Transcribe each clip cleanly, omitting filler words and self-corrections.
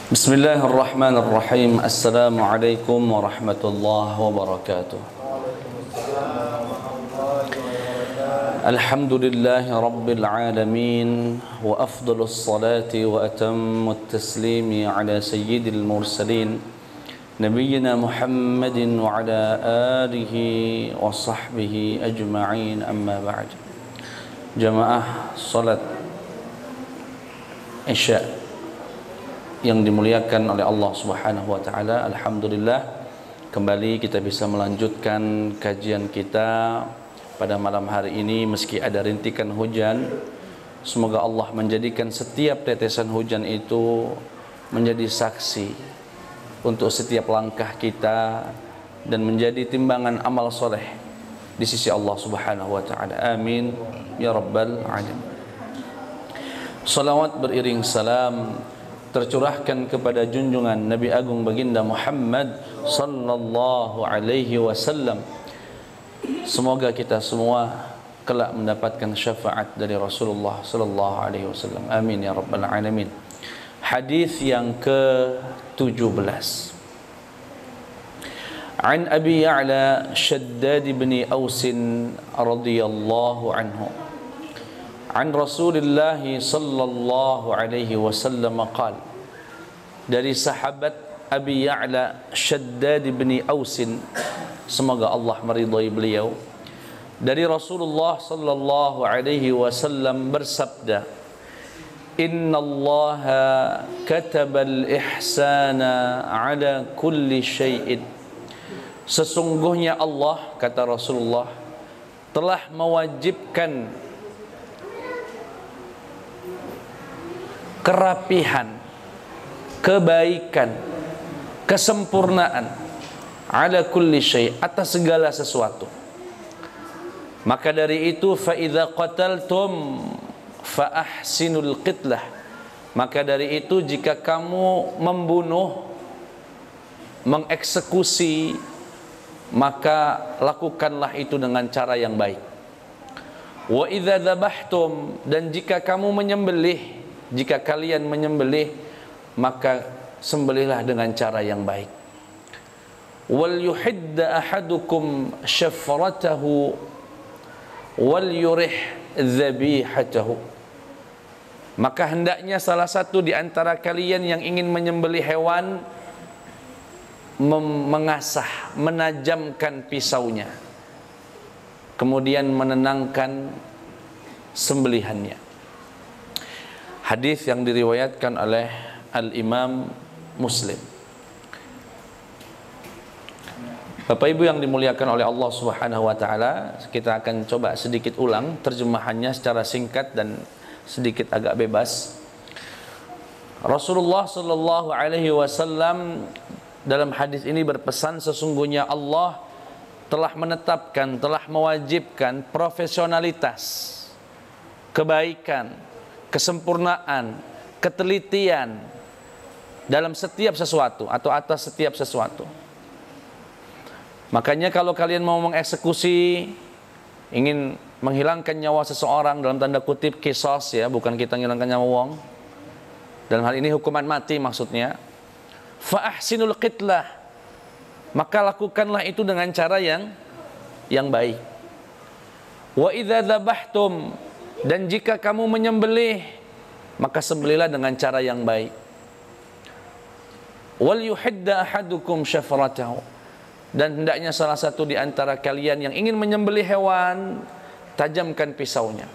Bismillahirrahmanirrahim. Assalamualaikum warahmatullahi wabarakatuh. Alhamdulillahi rabbil alamin. Wa afdalus salati wa atammut taslimi ala sayyidil mursalin Nabiyyina Muhammadin wa ala alihi wa sahbihi ajma'in, amma ba'd. Jamaah salat Isya yang dimuliakan oleh Allah Subhanahu wa taala, alhamdulillah kembali kita bisa melanjutkan kajian kita pada malam hari ini meski ada rintikan hujan. Semoga Allah menjadikan setiap tetesan hujan itu menjadi saksi untuk setiap langkah kita dan menjadi timbangan amal soleh di sisi Allah Subhanahu wa taala. Amin ya rabbal alamin. Salawat beriring salam tercurahkan kepada junjungan Nabi Agung Baginda Muhammad sallallahu alaihi wasallam. Semoga kita semua kelak mendapatkan syafaat dari Rasulullah sallallahu alaihi wasallam. Amin ya rabbal alamin. Hadis yang ke-17. An Abi Ya'la Shaddad bin Aus radhiyallahu anhu. An Rasulullah sallallahu alaihi wasallam qala, dari sahabat Abi Ya'la Shaddad bin Aus, semoga Allah meridhai beliau, dari Rasulullah sallallahu alaihi wasallam bersabda, innallaha katabal ihsana ala kulli syai'in. Sesungguhnya Allah, kata Rasulullah, telah mewajibkan kerapihan, kebaikan, kesempurnaan ala kulli syai', atas segala sesuatu. Maka dari itu fa idza qataltum fa ahsinul qitlah. Maka dari itu jika kamu membunuh, mengeksekusi, maka lakukanlah itu dengan cara yang baik. Wa idza dzabhtum, dan jika kamu menyembelih, jika kalian menyembelih, maka sembelihlah dengan cara yang baik. Wal yuhidda ahadukum syafratahu wal yurih dzabihatahu. Maka hendaknya salah satu di antara kalian yang ingin menyembelih hewan mengasah, menajamkan pisaunya, kemudian menenangkan sembelihannya. Hadis yang diriwayatkan oleh Al-Imam Muslim. Bapak Ibu yang dimuliakan oleh Allah Subhanahu wa taala, kita akan coba sedikit ulang terjemahannya secara singkat dan sedikit agak bebas. Rasulullah sallallahu alaihi wasallam dalam hadis ini berpesan, sesungguhnya Allah telah menetapkan, telah mewajibkan profesionalitas, kebaikan, kesempurnaan, ketelitian dalam setiap sesuatu atau atas setiap sesuatu. Makanya kalau kalian mau mengeksekusi, ingin menghilangkan nyawa seseorang, dalam tanda kutip kisos ya, bukan kita menghilangkan nyawa wong, dalam hal ini hukuman mati maksudnya, fa ahsinul qitlah, maka lakukanlah itu dengan cara yang baik. Wa idza dzabhtum, dan jika kamu menyembelih, maka sembelihlah dengan cara yang baik. Wal yuhidda ahadukum syafratahu, dan hendaknya salah satu di antara kalian yang ingin menyembelih hewan, tajamkan pisaunya.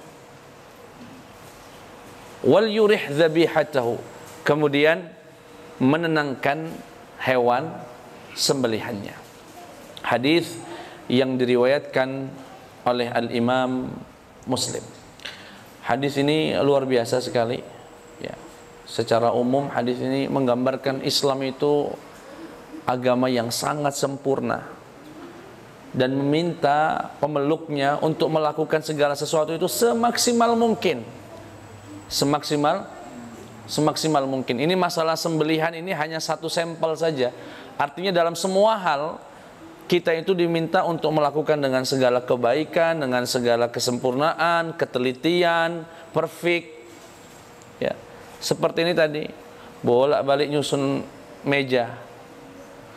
Wal yurih dzabihatahu, kemudian menenangkan hewan sembelihannya. Hadis yang diriwayatkan oleh Al-Imam Muslim. Hadis ini luar biasa sekali ya. Secara umum hadis ini menggambarkan Islam itu agama yang sangat sempurna dan meminta pemeluknya untuk melakukan segala sesuatu itu semaksimal mungkin. Semaksimal mungkin. Ini masalah sembelihan ini hanya satu sampel saja. Artinya dalam semua hal kita itu diminta untuk melakukan dengan segala kebaikan, dengan segala kesempurnaan, ketelitian, perfect. Ya. Seperti ini tadi, bolak-balik nyusun meja,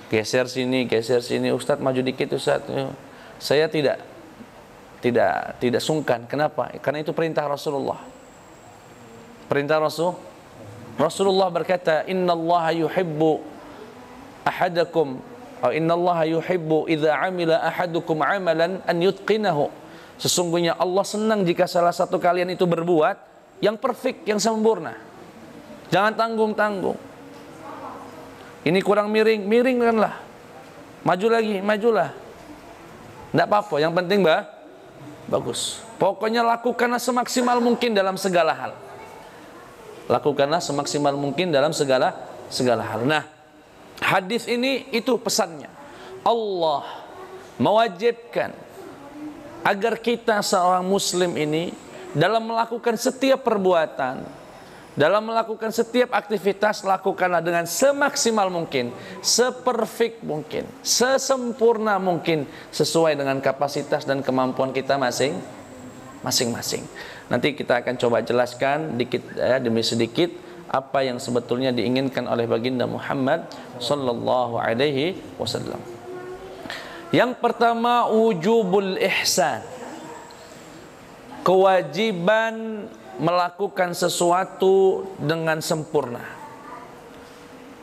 geser sini, Ustadz maju dikit Ustadz. Saya tidak sungkan. Kenapa? Karena itu perintah Rasulullah. Perintah Rasulullah berkata, innallaha yuhibbu ahadakum, atau innallaha yuhibbu idza amila ahadukum amalan an yutqinahu. Sesungguhnya Allah senang jika salah satu kalian itu berbuat yang perfect, yang sempurna. Jangan tanggung-tanggung. Ini kurang miring, miringkanlah. Maju lagi, majulah. Tidak apa-apa, yang penting bagus. Pokoknya lakukanlah semaksimal mungkin dalam segala hal. Lakukanlah semaksimal mungkin dalam segala hal. Nah, hadis ini itu pesannya. Allah mewajibkan agar kita seorang muslim ini dalam melakukan setiap perbuatan, dalam melakukan setiap aktivitas, lakukanlah dengan semaksimal mungkin, seperfect mungkin, sesempurna mungkin, sesuai dengan kapasitas dan kemampuan kita masing-masing. Nanti kita akan coba jelaskan dikit demi sedikit apa yang sebetulnya diinginkan oleh baginda Muhammad sallallahu alaihi wasallam. Yang pertama, wujubul ihsan. Kewajiban melakukan sesuatu dengan sempurna,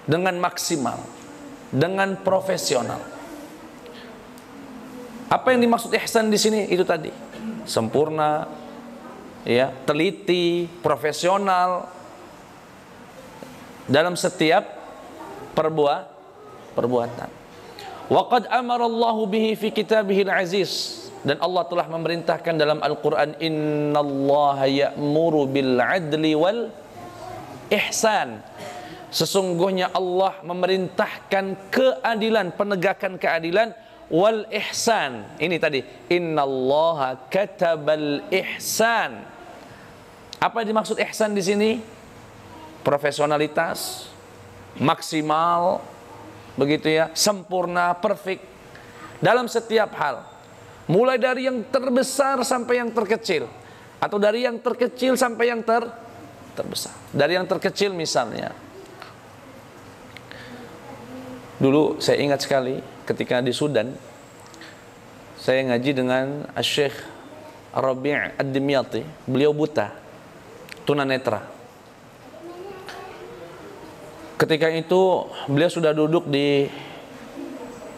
dengan maksimal, dengan profesional. Apa yang dimaksud ihsan di sini? Itu tadi, sempurna, ya, teliti, profesional dalam setiap perbuatan. Waqad amara Allahu bihi fi kitabihil aziz, dan Allah telah memerintahkan dalam Al-Quran, innallaha ya'muru bil adli wal ihsan. Sesungguhnya Allah memerintahkan keadilan, penegakan keadilan, wal ihsan. Ini tadi, innallaha katabal ihsan. Apa yang dimaksud ihsan di sini? Profesionalitas, maksimal, begitu ya, sempurna, perfect dalam setiap hal. Mulai dari yang terbesar sampai yang terkecil, atau dari yang terkecil sampai yang terbesar. Dari yang terkecil misalnya, dulu saya ingat sekali ketika di Sudan, saya ngaji dengan Syekh Rabi' Ad-Dimyati. Beliau buta, tunanetra. Ketika itu beliau sudah duduk di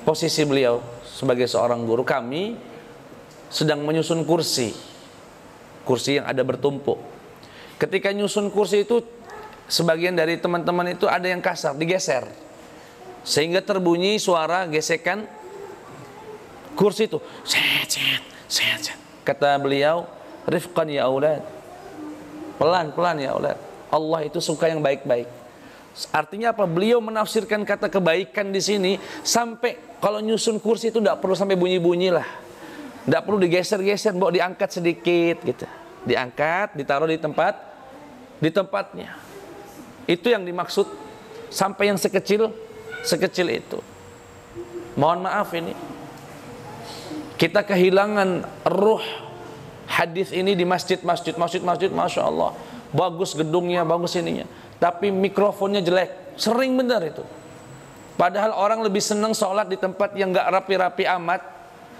posisi beliau sebagai seorang guru. Kami sedang menyusun kursi yang ada bertumpuk. Ketika nyusun kursi itu, sebagian dari teman-teman itu ada yang kasar, digeser, sehingga terbunyi suara gesekan kursi itu. Kata beliau, rifqan ya aulad, pelan-pelan ya aulad. Allah itu suka yang baik-baik. Artinya apa? Beliau menafsirkan kata kebaikan di sini sampai kalau nyusun kursi itu tidak perlu sampai bunyi-bunyi lah, tidak perlu digeser-geser, bawa diangkat sedikit gitu, diangkat, ditaruh di tempatnya. Itu yang dimaksud, sampai yang sekecil itu. Mohon maaf, ini kita kehilangan ruh hadis ini di masjid, masya Allah, bagus gedungnya, bagus ininya, tapi mikrofonnya jelek, sering benar itu. Padahal orang lebih senang sholat di tempat yang gak rapi-rapi amat,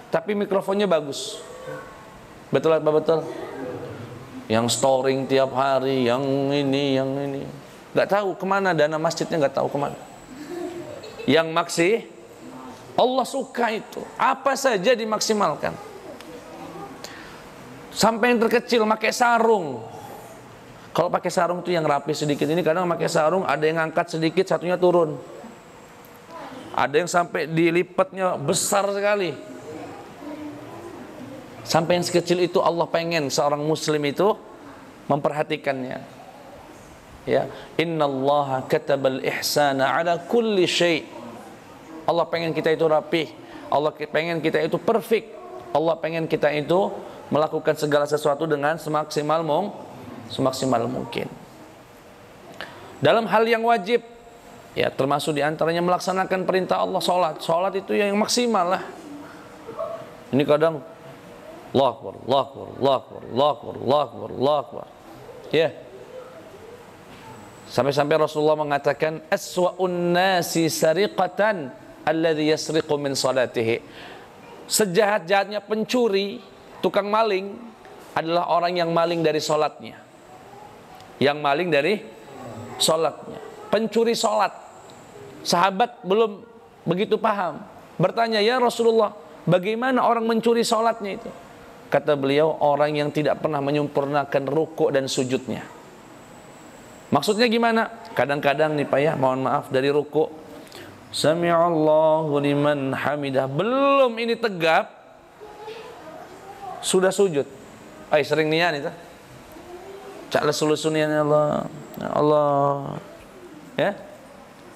tapi mikrofonnya bagus. Betul apa betul? Yang storing tiap hari, yang ini, gak tahu kemana dana masjidnya, gak tahu kemana. Yang Allah suka itu, apa saja dimaksimalkan. Sampai yang terkecil pakai sarung. Kalau pakai sarung tuh yang rapi sedikit, ini kadang pakai sarung ada yang ngangkat sedikit, satunya turun. Ada yang sampai dilipatnya besar sekali. Sampai yang sekecil itu Allah pengen seorang muslim itu memperhatikannya. Ya, innallaha katabal ihsana ala kulli syai'. Allah pengen kita itu rapi, Allah pengen kita itu perfect, Allah pengen kita itu melakukan segala sesuatu dengan semaksimal mungkin. Dalam hal yang wajib, ya termasuk diantaranya melaksanakan perintah Allah, sholat itu yang maksimal lah. Ini kadang Allahu Akbar, ya. Sampai-sampai Rasulullah mengatakan aswa'un nasi sariqatan alladhi yasriqu min salatihi. Sejahat-jahatnya pencuri, tukang maling adalah orang yang maling dari salatnya. Yang maling dari salatnya. Pencuri salat. Sahabat belum begitu paham. Bertanya, "Ya Rasulullah, bagaimana orang mencuri salatnya itu?" Kata beliau, orang yang tidak pernah menyempurnakan rukuk dan sujudnya. Maksudnya gimana? Kadang-kadang nih Pak ya, mohon maaf, dari rukuk Sami'allahu liman hamidah, belum ini tegap sudah sujud. Sering nian itu. Cak lesulusun ya Allah. Allah. Ya.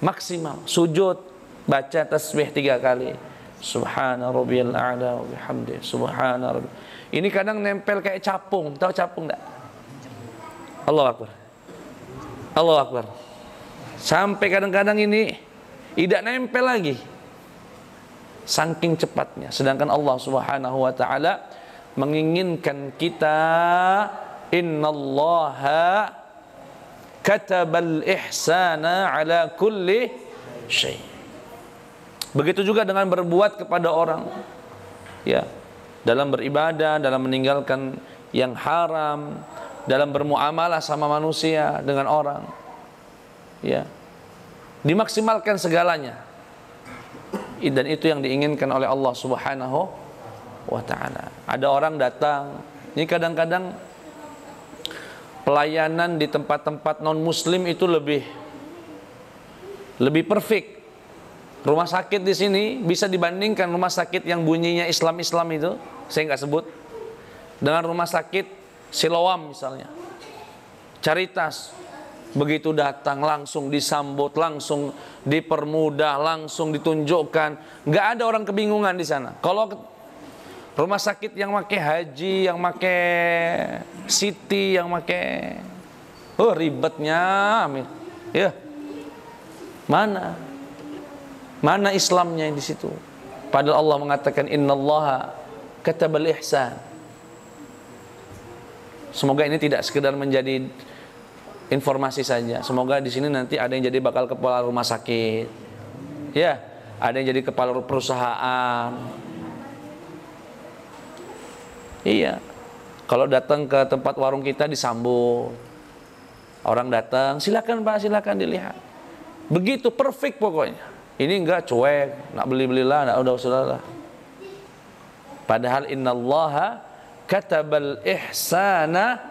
Maksimal sujud, baca tasbih 3 kali. Subhana rabbiyal a'la wa bihamdi. Subhana rabbi. Ini kadang nempel kayak capung. Tahu capung enggak? Allahu Akbar. Allahu Akbar. Sampai kadang-kadang ini tidak nempel lagi. Saking cepatnya. Sedangkan Allah Subhanahu wa taala menginginkan kita, innallaha katabal ihsana ala kulli syai. Begitu juga dengan berbuat kepada orang. Ya, dalam beribadah, dalam meninggalkan yang haram, dalam bermuamalah sama manusia dengan orang. Ya. Dimaksimalkan segalanya. Dan itu yang diinginkan oleh Allah Subhanahu wa taala. Ada orang datang, ini kadang-kadang pelayanan di tempat-tempat non muslim itu lebih perfect. Rumah sakit di sini bisa dibandingkan rumah sakit yang bunyinya Islam-Islam itu, saya nggak sebut, dengan rumah sakit Siloam misalnya. Caritas, begitu datang langsung disambut, langsung dipermudah, langsung ditunjukkan. Nggak ada orang kebingungan di sana. Kalau rumah sakit yang pakai haji, yang pakai city, yang pakai ribetnya, amin. Ya, mana Islamnya di situ? Padahal Allah mengatakan innallaha katabal ihsan. Semoga ini tidak sekedar menjadi informasi saja. Semoga di sini nanti ada yang jadi bakal kepala rumah sakit. Ya, ada yang jadi kepala perusahaan. Iya. Kalau datang ke tempat warung kita disambut. Orang datang, silakan Pak, silakan dilihat. Begitu perfect pokoknya. Ini enggak cuek, nak beli-belilah, nak udah. Padahal innallaha katabal ihsana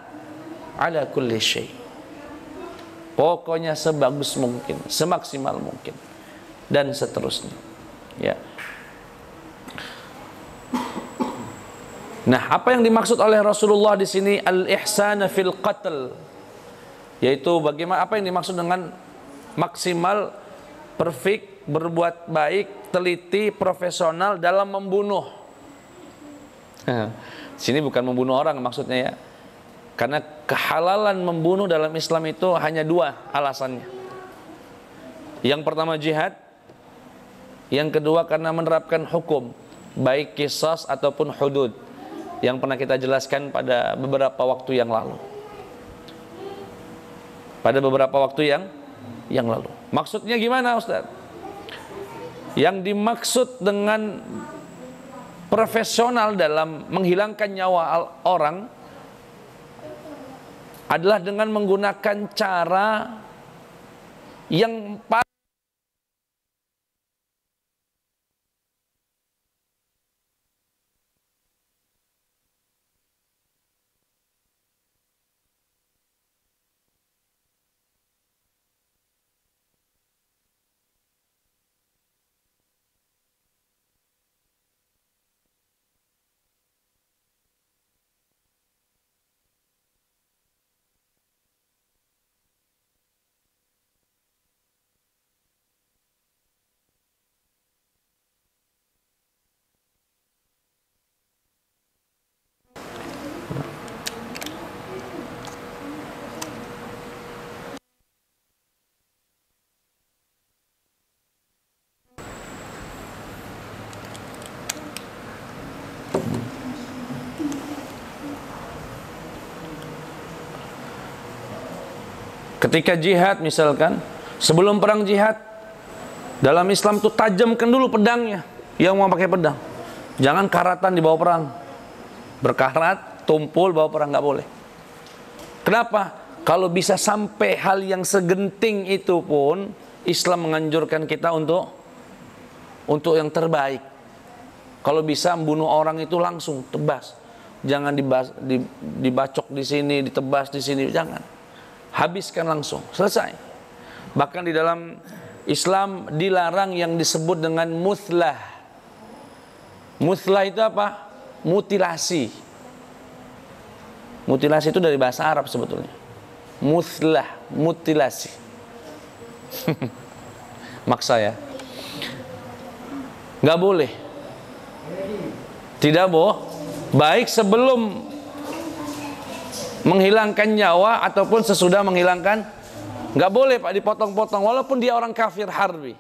ala kulli syai. Pokoknya sebagus mungkin, semaksimal mungkin, dan seterusnya. Ya. Nah, apa yang dimaksud oleh Rasulullah di sini al-ihsana fil qatl? Yaitu bagaimana, apa yang dimaksud dengan maksimal, perfect, berbuat baik, teliti, profesional dalam membunuh. Sini bukan membunuh orang maksudnya ya. Karena kehalalan membunuh dalam Islam itu hanya 2 alasannya. Yang pertama jihad, yang kedua karena menerapkan hukum, baik qisas ataupun hudud, yang pernah kita jelaskan pada beberapa waktu yang lalu. Maksudnya gimana Ustaz? Yang dimaksud dengan profesional dalam menghilangkan nyawa orang adalah dengan menggunakan cara yang Ketika jihad misalkan, sebelum perang jihad, dalam Islam tuh tajamkan dulu pedangnya. Yang mau pakai pedang, jangan karatan dibawa perang. Berkarat, tumpul, bawa perang, nggak boleh. Kenapa? Kalau bisa sampai hal yang segenting itu pun, Islam menganjurkan kita untuk yang terbaik. Kalau bisa membunuh orang itu langsung tebas, jangan dibacok di sini, ditebas di sini, jangan. Habiskan langsung, selesai. Bahkan di dalam Islam dilarang yang disebut dengan muthlah. Muthlah itu apa? Mutilasi. Mutilasi itu dari bahasa Arab sebetulnya. Muthlah, mutilasi. Maksa ya. Nggak boleh. Tidak baik sebelum menghilangkan nyawa ataupun sesudah menghilangkan. Nggak boleh Pak dipotong-potong walaupun dia orang kafir harbi.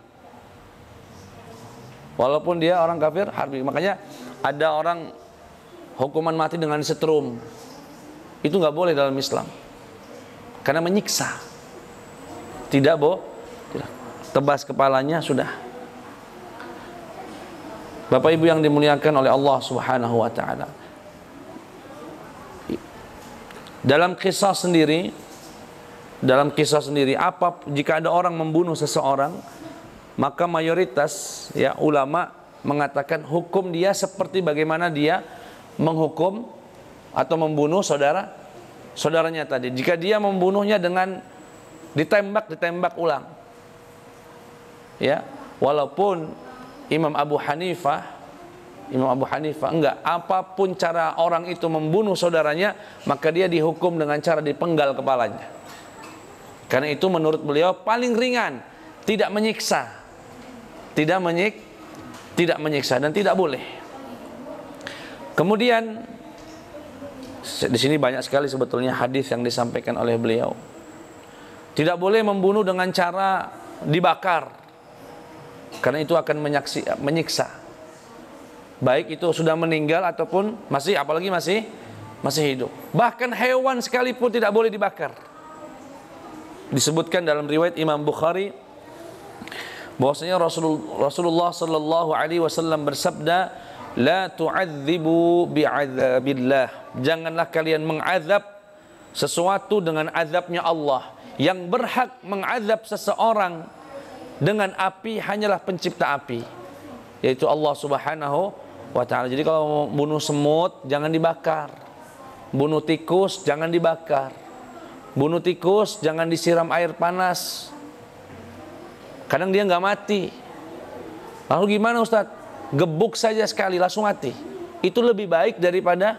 Walaupun dia orang kafir harbi. Makanya ada orang hukuman mati dengan disetrum. Itu nggak boleh dalam Islam. Karena menyiksa. Tidak tebas kepalanya sudah. Bapak Ibu yang dimuliakan oleh Allah Subhanahu wa taala. Dalam kisah sendiri, jika ada orang membunuh seseorang, maka mayoritas ya ulama mengatakan hukum dia seperti bagaimana dia menghukum atau membunuh saudaranya tadi. Jika dia membunuhnya dengan ditembak ulang. Ya, walaupun Imam Abu Hanifah enggak, apapun cara orang itu membunuh saudaranya, maka dia dihukum dengan cara dipenggal kepalanya. Karena itu menurut beliau paling ringan, tidak menyiksa. Tidak menyiksa dan tidak boleh. Kemudian di sini banyak sekali sebetulnya hadis yang disampaikan oleh beliau. Tidak boleh membunuh dengan cara dibakar. Karena itu akan menyiksa. Baik itu sudah meninggal ataupun apalagi masih hidup. Bahkan hewan sekalipun tidak boleh dibakar. Disebutkan dalam riwayat Imam Bukhari bahwasanya Rasulullah sallallahu alaihi wasallam bersabda, "La tu'adzibu bi'adzabillah." Janganlah kalian mengazab sesuatu dengan azabnya Allah. Yang berhak mengazab seseorang dengan api hanyalah pencipta api, yaitu Allah Subhanahu wa ta'ala. Jadi kalau bunuh semut jangan dibakar, bunuh tikus jangan dibakar, bunuh tikus jangan disiram air panas, kadang dia nggak mati. Lalu gimana Ustadz? Gebuk saja sekali langsung mati. Itu lebih baik daripada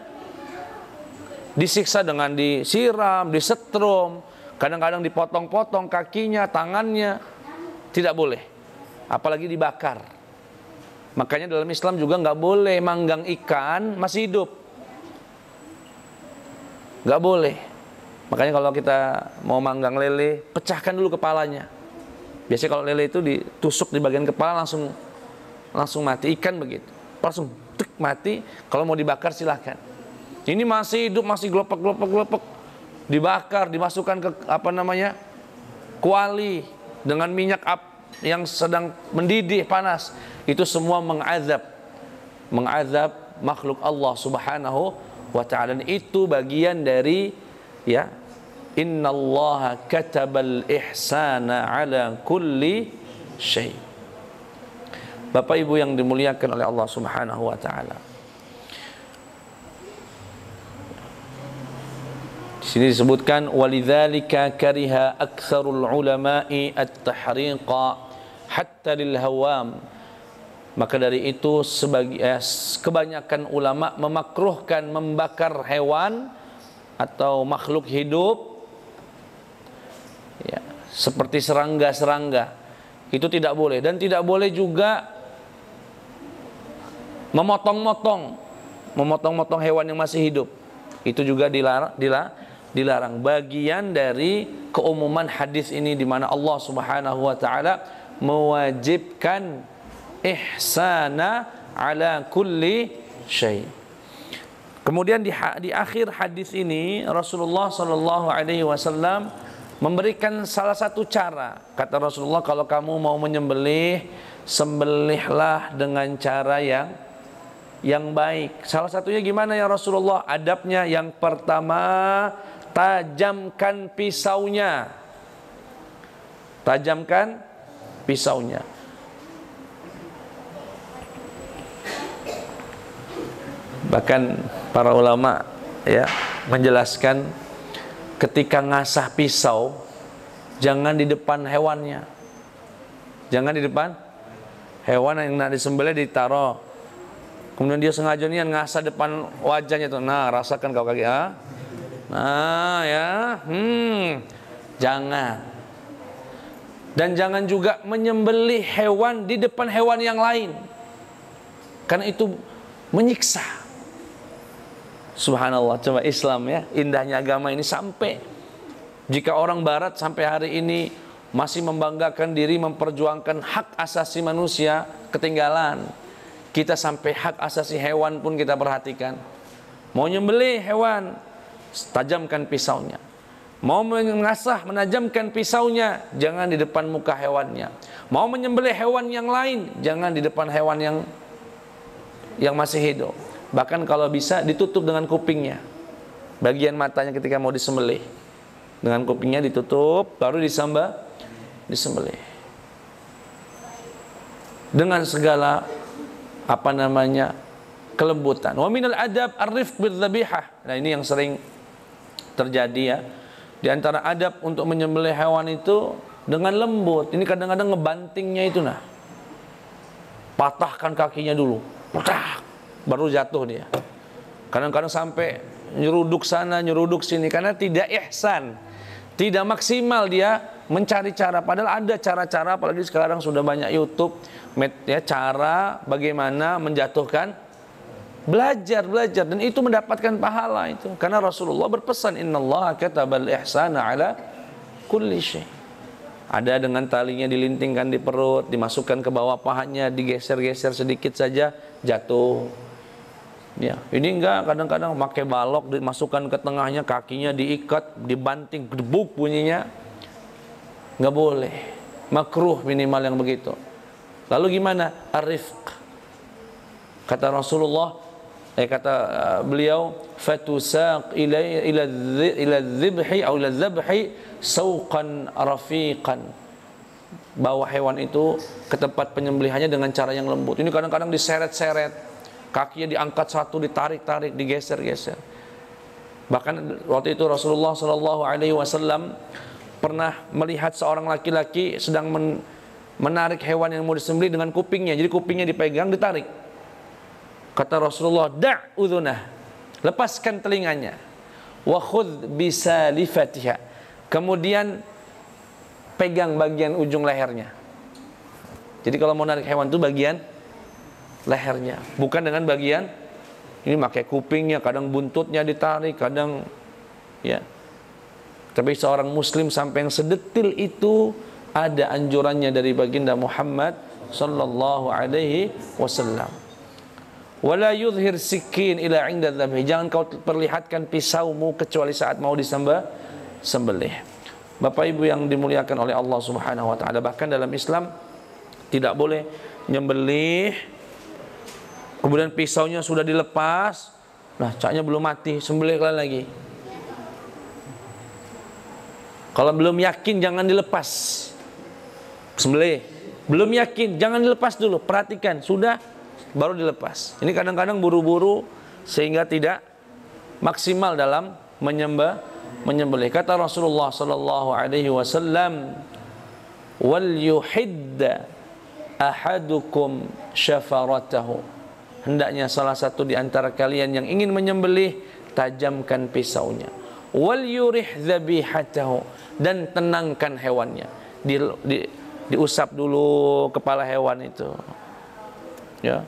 disiksa dengan disiram, disetrum, kadang-kadang dipotong-potong kakinya, tangannya. Tidak boleh, apalagi dibakar. Makanya dalam Islam juga nggak boleh manggang ikan masih hidup, nggak boleh. Makanya kalau kita mau manggang lele, pecahkan dulu kepalanya. Biasanya kalau lele itu ditusuk di bagian kepala langsung mati. Ikan begitu, langsung mati. Kalau mau dibakar silahkan. Ini masih hidup, masih glopek, dibakar, dimasukkan ke kuali dengan minyak yang sedang mendidih panas. Itu semua mengazab makhluk Allah Subhanahu wa ta'ala. Dan itu bagian dari innallaha katabal ihsana ala kulli syai'. Bapak Ibu yang dimuliakan oleh Allah Subhanahu wa ta'ala. Di sini disebutkan walidzalika kariha aktsarul ulama'i at-tahriqa hatta lil hawam. Maka dari itu kebanyakan ulama memakruhkan membakar hewan atau makhluk hidup seperti serangga-serangga. Itu tidak boleh, dan tidak boleh juga memotong-motong hewan yang masih hidup. Itu juga dilarang. Bagian dari keumuman hadis ini di mana Allah Subhanahu wa taala mewajibkan ihsana ala kulli syai'. Kemudian di akhir hadis ini Rasulullah sallallahu alaihi wasallam memberikan salah satu cara. Kata Rasulullah, kalau kamu mau menyembelih, sembelihlah dengan cara yang baik. Salah satunya gimana ya Rasulullah? Adabnya yang pertama, tajamkan pisaunya. Tajamkan pisaunya. Bahkan para ulama ya menjelaskan, ketika ngasah pisau jangan di depan hewannya. Jangan di depan hewan yang nak disembelih ditaruh. Kemudian dia sengaja nih ngasah depan wajahnya tuh. Nah, rasakan kau kaki, ah. Nah, ya. Jangan. Dan jangan juga menyembelih hewan di depan hewan yang lain. Karena itu menyiksa. Subhanallah, coba Islam ya, indahnya agama ini sampai jika orang barat sampai hari ini masih membanggakan diri memperjuangkan hak asasi manusia, ketinggalan. Kita sampai hak asasi hewan pun kita perhatikan. Mau nyembelih hewan, tajamkan pisaunya. Mau mengasah, menajamkan pisaunya, jangan di depan muka hewannya. Mau menyembelih hewan yang lain, jangan di depan hewan yang masih hidup. Bahkan kalau bisa ditutup dengan kupingnya, bagian matanya ketika mau disembelih, dengan kupingnya ditutup, baru disembelih dengan segala kelembutan. Wa minal adab ar-rifq bil-dzabihah. Nah, ini yang sering terjadi ya. Di antara adab untuk menyembelih hewan itu dengan lembut. Ini kadang-kadang ngebantingnya itu patahkan kakinya dulu, baru jatuh dia. Kadang-kadang sampai nyeruduk sana, nyeruduk sini, karena tidak ihsan, tidak maksimal dia mencari cara. Padahal ada cara-cara, apalagi sekarang sudah banyak YouTube ya, cara bagaimana menjatuhkan. Belajar dan itu mendapatkan pahala itu. Karena Rasulullah berpesan, innallaha katabal ihsana ala kulli syai'. Ada dengan talinya dilintingkan di perut, dimasukkan ke bawah pahanya, digeser-geser sedikit saja jatuh. Ya, ini enggak, kadang-kadang pakai balok dimasukkan ke tengahnya, kakinya diikat, dibanting, gedebuk bunyinya. Enggak boleh. Makruh minimal yang begitu. Lalu gimana? Ar-rifq. Kata Rasulullah, beliau, fatusaq ila dzibhi atau ila dzabhi sauqan rafiqan. Bawa hewan itu ke tempat penyembelihannya dengan cara yang lembut. Ini kadang-kadang diseret-seret. Kakinya diangkat satu, ditarik-tarik, digeser-geser. Bahkan waktu itu Rasulullah SAW pernah melihat seorang laki-laki sedang menarik hewan yang mau disembelih dengan kupingnya. Jadi kupingnya dipegang, ditarik. Kata Rasulullah, da' udhunah, lepaskan telinganya. Wa khudh bisalifatiha, kemudian pegang bagian ujung lehernya. Jadi kalau mau narik hewan itu bagian lehernya, bukan dengan bagian ini pakai kupingnya, kadang buntutnya ditarik, kadang ya. Tapi seorang muslim sampai yang sedetil itu ada anjurannya dari baginda Muhammad sallallahu alaihi wasallam. Wala yudhhir sikin ila 'inda dzabhi, jangan kau perlihatkan pisaumu kecuali saat mau disembelih. Bapak Ibu yang dimuliakan oleh Allah Subhanahu wa taala, bahkan dalam Islam tidak boleh nyembelih kemudian pisaunya sudah dilepas, nah caknya belum mati, sembelihlah lagi. Kalau belum yakin jangan dilepas, sembelih. Belum yakin jangan dilepas dulu, perhatikan, sudah baru dilepas. Ini kadang-kadang buru-buru sehingga tidak maksimal dalam menyembelih. Kata Rasulullah sallallahu alaihi wasallam, wal yuhidda ahadukum syafaratahu, hendaknya salah satu di antara kalian yang ingin menyembelih tajamkan pisaunya. Wal yurih dzabihatahu, dan tenangkan hewannya. Diusap dulu kepala hewan itu. Ya,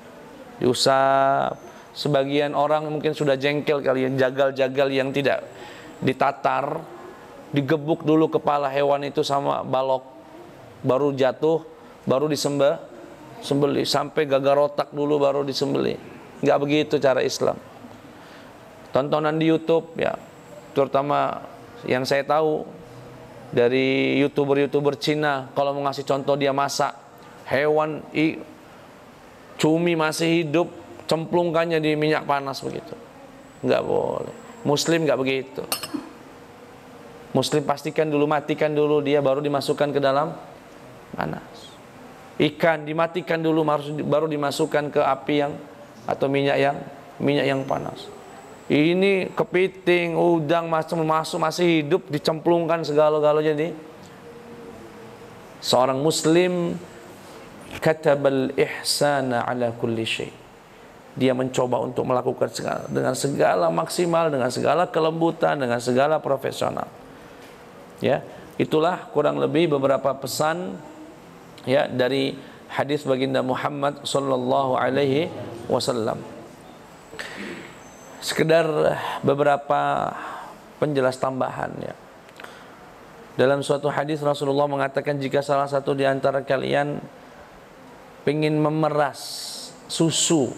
diusap. Sebagian orang mungkin sudah jengkel kali, yang jagal-jagal yang tidak ditatar, digebuk dulu kepala hewan itu sama balok, baru jatuh, baru disembelih sampai gagal otak dulu baru disembelih. Enggak begitu cara Islam. Tontonan di YouTube ya, terutama yang saya tahu dari YouTuber Cina, kalau mau ngasih contoh dia masak hewan cumi masih hidup, cemplungkannya di minyak panas begitu. Nggak boleh. Muslim nggak begitu. Muslim pastikan dulu, matikan dulu dia, baru dimasukkan ke dalam panas. Ikan dimatikan dulu, baru dimasukkan ke api yang atau minyak yang panas. Ini kepiting, udang masih hidup, dicemplungkan segala-galanya. Jadi seorang muslim katabal ihsana ala kulli syai. Dia mencoba untuk melakukan dengan segala maksimal, dengan segala kelembutan, dengan segala profesional. Ya, itulah kurang lebih beberapa pesan ya dari hadis baginda Muhammad sallallahu alaihi wasallam. Sekedar beberapa penjelas tambahan ya. Dalam suatu hadis Rasulullah mengatakan, jika salah satu di antara kalian ingin memeras susu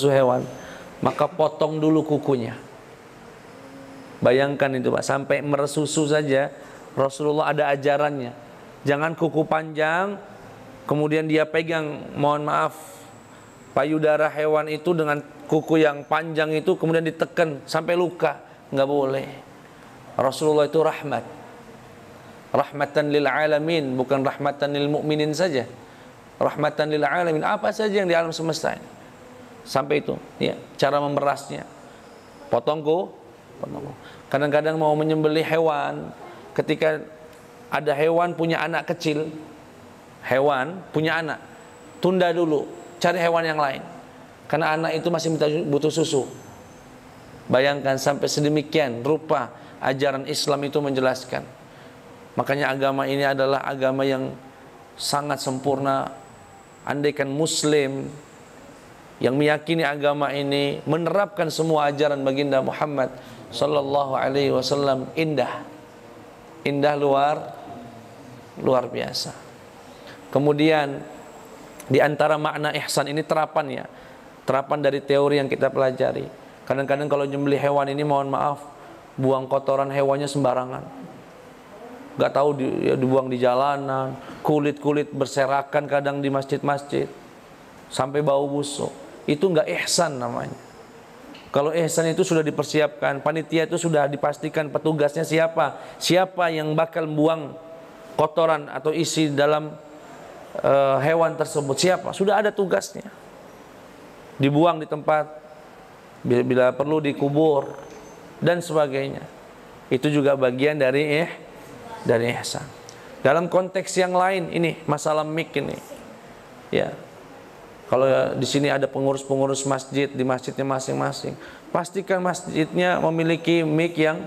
hewan, maka potong dulu kukunya. Bayangkan itu Pak, sampai meres susu saja Rasulullah ada ajarannya. Jangan kuku panjang kemudian dia pegang, mohon maaf, payudara hewan itu dengan kuku yang panjang itu kemudian ditekan sampai luka. Nggak boleh. Rasulullah itu rahmatan lil alamin, bukan rahmatan lil mu'minin saja. Rahmatan lil alamin, apa saja yang di alam semesta ini. Sampai itu ya, cara memerasnya. Potong kuku. Kadang-kadang mau menyembelih hewan, ketika ada hewan punya anak kecil, tunda dulu, cari hewan yang lain, karena anak itu masih butuh susu. Bayangkan sampai sedemikian rupa ajaran Islam itu menjelaskan. Makanya agama ini adalah agama yang sangat sempurna. Andaikan Muslim yang meyakini agama ini menerapkan semua ajaran baginda Muhammad sallallahu alaihi wasallam, indah luar biasa. Kemudian di antara makna ihsan ini terapan dari teori yang kita pelajari. Kadang-kadang kalau nyembelih hewan ini, mohon maaf, buang kotoran hewannya sembarangan. Gak tahu dibuang di jalanan, kulit berserakan kadang di masjid-masjid, sampai bau busuk. Itu gak ihsan namanya. Kalau ihsan itu sudah dipersiapkan, panitia itu sudah dipastikan petugasnya siapa yang bakal buang kotoran atau isi dalam hewan tersebut, siapa, sudah ada tugasnya. Dibuang di tempat, bila perlu dikubur dan sebagainya. Itu juga bagian dari ihsan. Dalam konteks yang lain, ini masalah mic ini ya, kalau di sini ada pengurus masjid di masjidnya masing-masing, pastikan masjidnya memiliki mic yang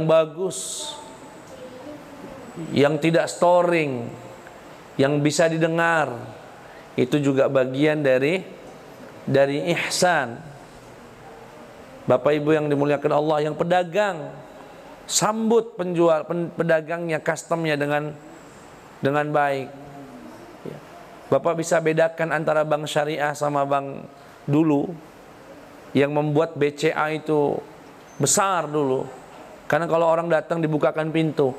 bagus, yang tidak storing, yang bisa didengar. Itu juga bagian dari ihsan. Bapak Ibu yang dimuliakan Allah, yang pedagang, sambut pedagangnya, customnya dengan baik. Bapak bisa bedakan antara bank syariah sama bank dulu yang membuat BCA itu besar dulu. Karena kalau orang datang dibukakan pintu.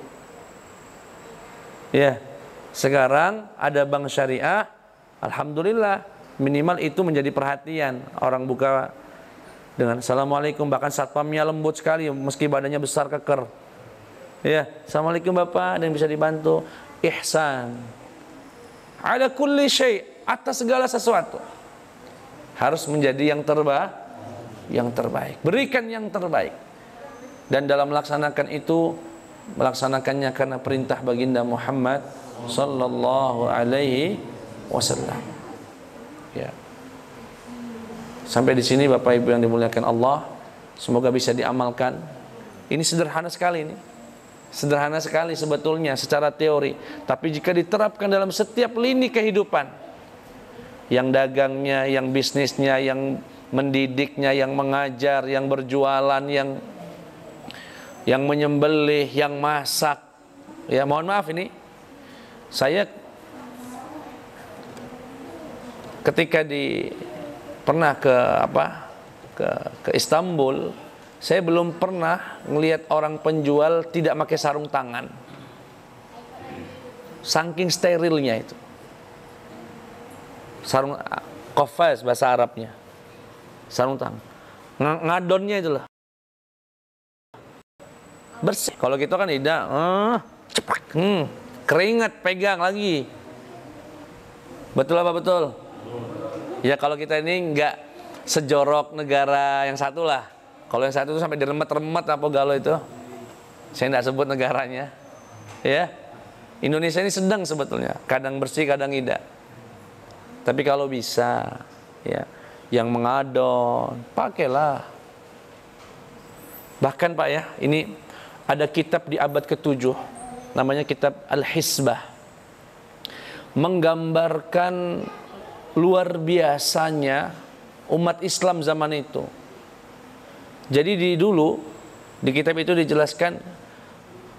Ya, sekarang ada bank syariah, alhamdulillah, minimal itu menjadi perhatian. Orang buka dengan assalamualaikum, bahkan satpamnya lembut sekali meski badannya besar keker. Ya, assalamualaikum Bapak, ada yang bisa dibantu. Ihsan ala kulli syai', atas segala sesuatu harus menjadi yang terbaik. Berikan yang terbaik. Dan dalam melaksanakannya karena perintah baginda Muhammad sallallahu alaihi wasallam. Ya. Sampai di sini Bapak Ibu yang dimuliakan Allah, semoga bisa diamalkan. Ini sederhana sekali ini. Sederhana sekali sebetulnya secara teori, tapi jika diterapkan dalam setiap lini kehidupan, yang dagangnya, yang bisnisnya, yang mendidiknya, yang mengajar, yang berjualan, yang menyembelih, yang masak. Ya, mohon maaf ini, saya ketika pernah ke Istanbul, Saya belum pernah ngelihat orang penjual tidak pakai sarung tangan. Saking sterilnya itu. Sarung qafaz bahasa Arabnya. Sarung tangan. Ngadonnya itu loh. Bersih. Kalau gitu kan tidak, cepat. Keringat pegang lagi. Betul apa betul? Ya kalau kita ini nggak sejorok negara yang satu lah. Kalau yang satu itu sampai diremet-remet apa galau itu, saya nggak sebut negaranya. Ya, Indonesia ini sedang sebetulnya, kadang bersih, kadang tidak. Tapi kalau bisa, ya, yang mengadon, pakailah. Bahkan Pak ya, ini ada kitab di abad ke-7, namanya kitab Al-Hisbah, menggambarkan luar biasanya umat Islam zaman itu. Jadi di kitab itu dijelaskan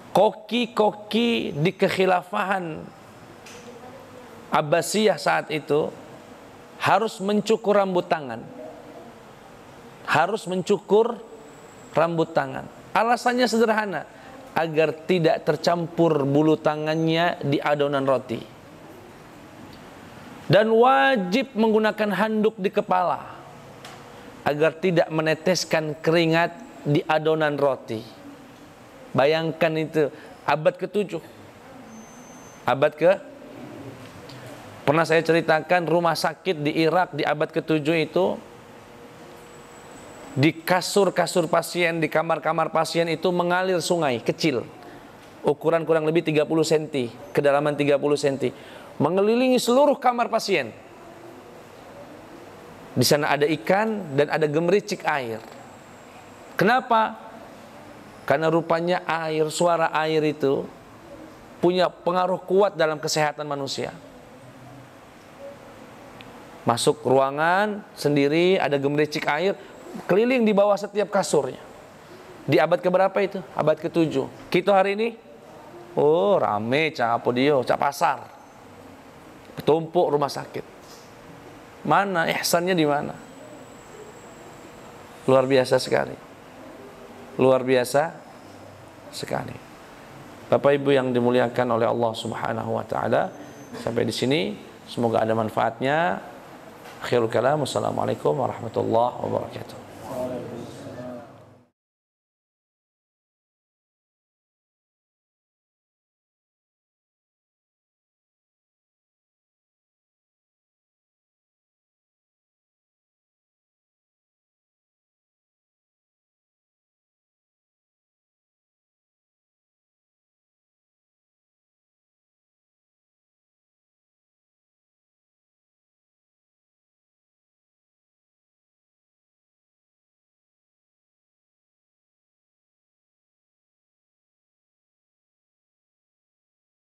koki-koki di kekhilafahan Abbasiyah saat itu harus mencukur rambut tangan. Harus mencukur rambut tangan. Alasannya sederhana, agar tidak tercampur bulu tangannya di adonan roti. Dan wajib menggunakan handuk di kepala agar tidak meneteskan keringat di adonan roti. Bayangkan itu, abad ke-7. Pernah saya ceritakan rumah sakit di Irak di abad ke-7 itu, di kasur-kasur pasien, di kamar-kamar pasien itu mengalir sungai kecil, ukuran kurang lebih 30 cm, kedalaman 30 cm, mengelilingi seluruh kamar pasien. Di sana ada ikan dan ada gemericik air. Kenapa? Karena rupanya air, suara air itu punya pengaruh kuat dalam kesehatan manusia. Masuk ruangan sendiri, ada gemericik air, keliling di bawah setiap kasurnya. Di abad keberapa itu? Abad ke-7. Kita hari ini, oh rame, cak podio, cak pasar, tumpuk rumah sakit. Mana ihsannya di mana? Luar biasa sekali. Luar biasa sekali. Bapak Ibu yang dimuliakan oleh Allah Subhanahu wa taala, sampai di sini semoga ada manfaatnya. Akhirul kalam, wassalamualaikum warahmatullahi wabarakatuh.